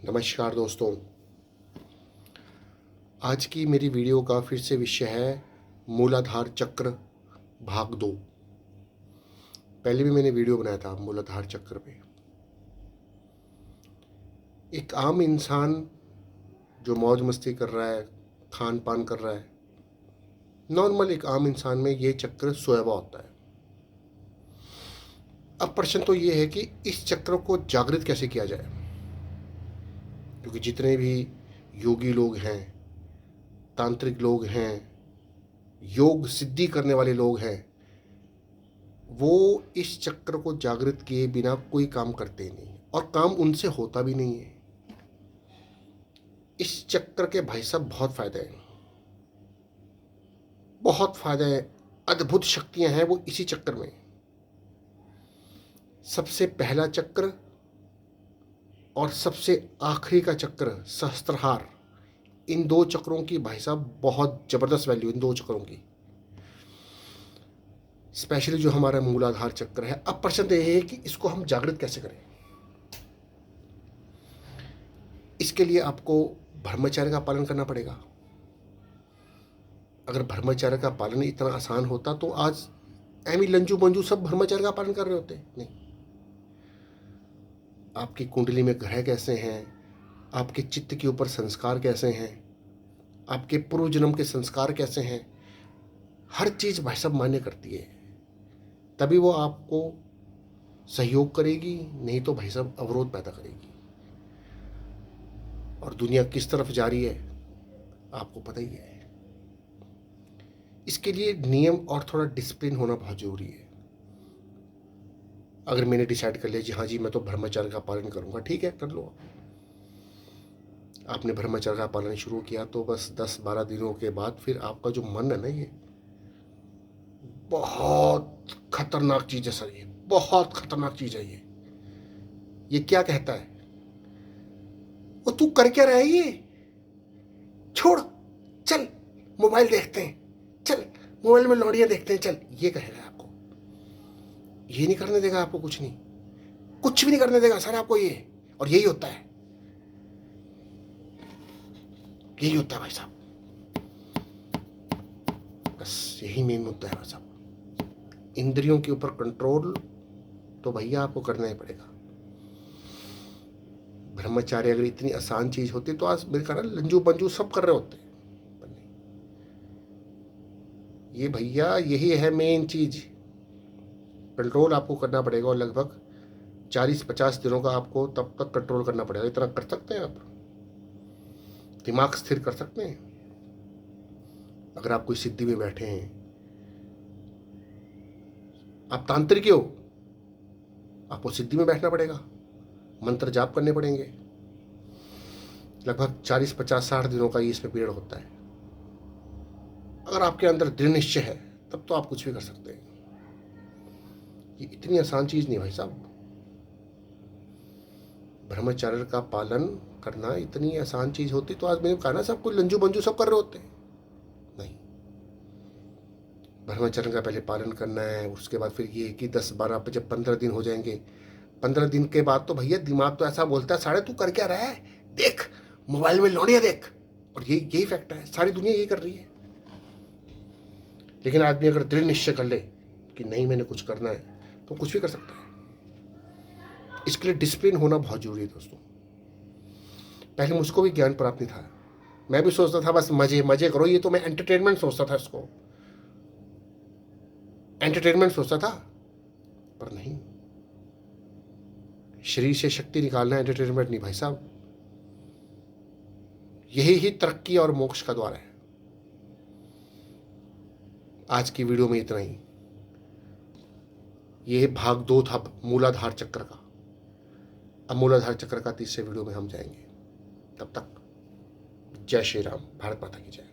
नमस्कार दोस्तों। आज की मेरी वीडियो का फिर से विषय है मूलाधार चक्र भाग 2। पहले भी मैंने वीडियो बनाया था मूलाधार चक्र पे। एक आम इंसान जो मौज मस्ती कर रहा है, खान पान कर रहा है, नॉर्मल एक आम इंसान में ये चक्र सोया हुआ होता है। अब प्रश्न तो ये है कि इस चक्र को जागृत कैसे किया जाए, क्योंकि जितने भी योगी लोग हैं, तांत्रिक लोग हैं, योग सिद्धि करने वाले लोग हैं, वो इस चक्र को जागृत किए बिना कोई काम करते नहीं और काम उनसे होता भी नहीं है। इस चक्र के भाई साहब बहुत फायदे हैं, बहुत फायदे हैं, अद्भुत शक्तियां हैं वो इसी चक्र में। सबसे पहला चक्र और सबसे आखिरी का चक्र सहस्त्रहार, इन दो चक्रों की भाई साहब बहुत जबरदस्त वैल्यू, इन दो चक्रों की। स्पेशली जो हमारा मूलाधार चक्र है। अब प्रश्न यह है कि इसको हम जागृत कैसे करें। इसके लिए आपको ब्रह्मचर्य का पालन करना पड़ेगा। अगर ब्रह्मचर्य का पालन इतना आसान होता तो आज एमी लंजू मंजू सब ब्रह्मचर्य का पालन कर रहे होते। नहीं, आपकी कुंडली में ग्रह कैसे हैं, आपके चित्त के ऊपर संस्कार कैसे हैं, आपके पूर्व जन्म के संस्कार कैसे हैं, हर चीज भाई साहब मान्य करती है। तभी वो आपको सहयोग करेगी, नहीं तो भाई साहब अवरोध पैदा करेगी। और दुनिया किस तरफ जा रही है आपको पता ही है। इसके लिए नियम और थोड़ा डिसिप्लिन होना बहुत जरूरी है। अगर मैंने डिसाइड कर लिया जी हाँ जी मैं तो ब्रह्मचर्य का पालन करूंगा, ठीक है, कर लो। आपने ब्रह्मचर्य का पालन शुरू किया तो बस 10-12 दिनों के बाद फिर आपका जो मन है ना, ये बहुत खतरनाक चीज है सर, ये बहुत खतरनाक चीज है। ये क्या कहता है, वो तू कर क्या रहा है, ये छोड़, चल मोबाइल देखते हैं, चल मोबाइल में लौड़ियां देखते हैं, चल, ये कहेगा आपको। ये नहीं करने देगा आपको, कुछ नहीं, कुछ भी नहीं करने देगा सर आपको ये। और यही होता है, यही होता है भाई साहब। बस यही मेन मुद्दा है भाई साहब। इंद्रियों के ऊपर कंट्रोल तो भैया आपको करना ही पड़ेगा। ब्रह्मचार्य अगर इतनी आसान चीज होती तो आज मेरे ख्याल लंजू पंजू सब कर रहे होते। ये भैया यही है मेन चीज, कंट्रोल आपको करना पड़ेगा। और लगभग 40-50 दिनों का आपको तब तक कंट्रोल करना पड़ेगा। इतना कर सकते हैं आप, दिमाग स्थिर कर सकते हैं। अगर आप कोई सिद्धि में बैठे हैं, आप तांत्रिक हो, आपको सिद्धि में बैठना पड़ेगा, मंत्र जाप करने पड़ेंगे। लगभग 40-50-60 दिनों का ये इसमें पीरियड होता है। अगर आपके अंदर दृढ़ निश्चय है तब तो आप कुछ भी कर सकते हैं। ये इतनी आसान चीज नहीं भाई साहब। ब्रह्मचर्य का पालन करना इतनी आसान चीज होती तो आज मैंने कहा ना सब कुछ लंजू बंजू सब कर रहे होते। नहीं, ब्रह्मचर्य का पहले पालन करना है। उसके बाद फिर ये कि 10-12 जब 15 दिन हो जाएंगे, 15 दिन के बाद तो भैया दिमाग तो ऐसा बोलता है, साढ़े तू कर क्या रहा है, देख मोबाइल में लौड़ियां देख। और यही फैक्ट है, सारी दुनिया यही कर रही है। लेकिन आदमी अगर दृढ़ निश्चय कर ले कि नहीं मैंने कुछ करना है तो कुछ भी कर सकता है। इसके लिए डिसिप्लिन होना बहुत जरूरी है दोस्तों। पहले मुझको भी ज्ञान प्राप्त नहीं था, मैं भी सोचता था बस मजे मजे करो, ये तो मैं एंटरटेनमेंट सोचता था, इसको एंटरटेनमेंट सोचता था। पर नहीं, शरीर से शक्ति निकालना एंटरटेनमेंट नहीं भाई साहब। यही ही तरक्की और मोक्ष का द्वार है। आज की वीडियो में इतना ही। यह भाग 2 था मूलाधार चक्र का। अब मूलाधार चक्र का तीसरे वीडियो में हम जाएंगे। तब तक जय श्री राम, भारत माता की जय।